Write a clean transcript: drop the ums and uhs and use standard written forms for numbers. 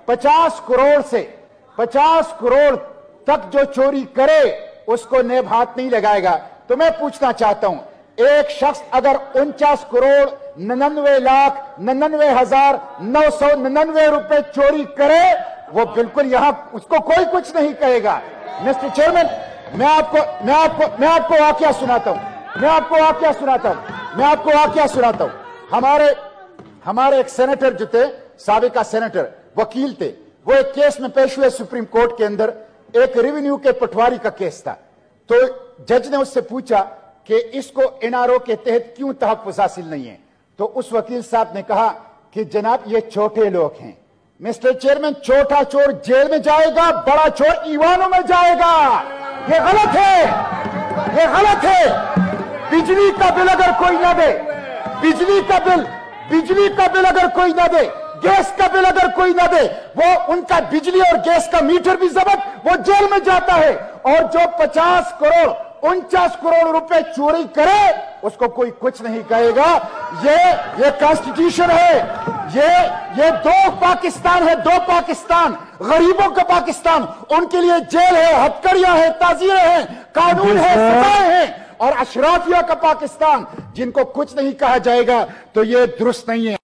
50 करोड़ से 50 करोड़ तक जो चोरी करे उसको नेब हाथ नहीं लगाएगा। तो मैं पूछना चाहता हूं, एक शख्स अगर 49 करोड़ 99,99,999 रुपए चोरी करे, वो बिल्कुल यहां उसको कोई कुछ नहीं कहेगा। मिस्टर चेयरमैन, मैं आपको वाकया सुनाता हूं। हमारे एक सेनेटर जो थे, साबिका सेनेटर, वकील थे, वो एक केस में पेश हुए सुप्रीम कोर्ट के अंदर। एक रेवेन्यू के पटवारी का केस था। तो जज ने उससे पूछा कि इसको एनआरओ के तहत क्यों तहफ्फुज़ हासिल नहीं है। तो उस वकील साहब ने कहा कि जनाब ये छोटे लोग हैं। मिस्टर चेयरमैन, छोटा चोर जेल में जाएगा, बड़ा चोर ईवानों में जाएगा। ये गलत है। बिजली का बिल अगर कोई ना दे, बिजली का बिल अगर कोई ना दे, गैस का बिल अगर कोई ना दे, वो उनका बिजली और गैस का मीटर भी जब्त, वो जेल में जाता है। और जो 50 करोड़ 49 करोड़ रुपए चोरी करे उसको कोई कुछ नहीं कहेगा। ये कॉन्स्टिट्यूशन है। ये दो पाकिस्तान है, दो पाकिस्तान, गरीबों का पाकिस्तान। उनके लिए जेल है, हथकड़ियां हैं, ताजिए हैं, कानून है, सजाएं हैं। और अशराफिया का पाकिस्तान जिनको कुछ नहीं कहा जाएगा। तो ये दुरुस्त नहीं है।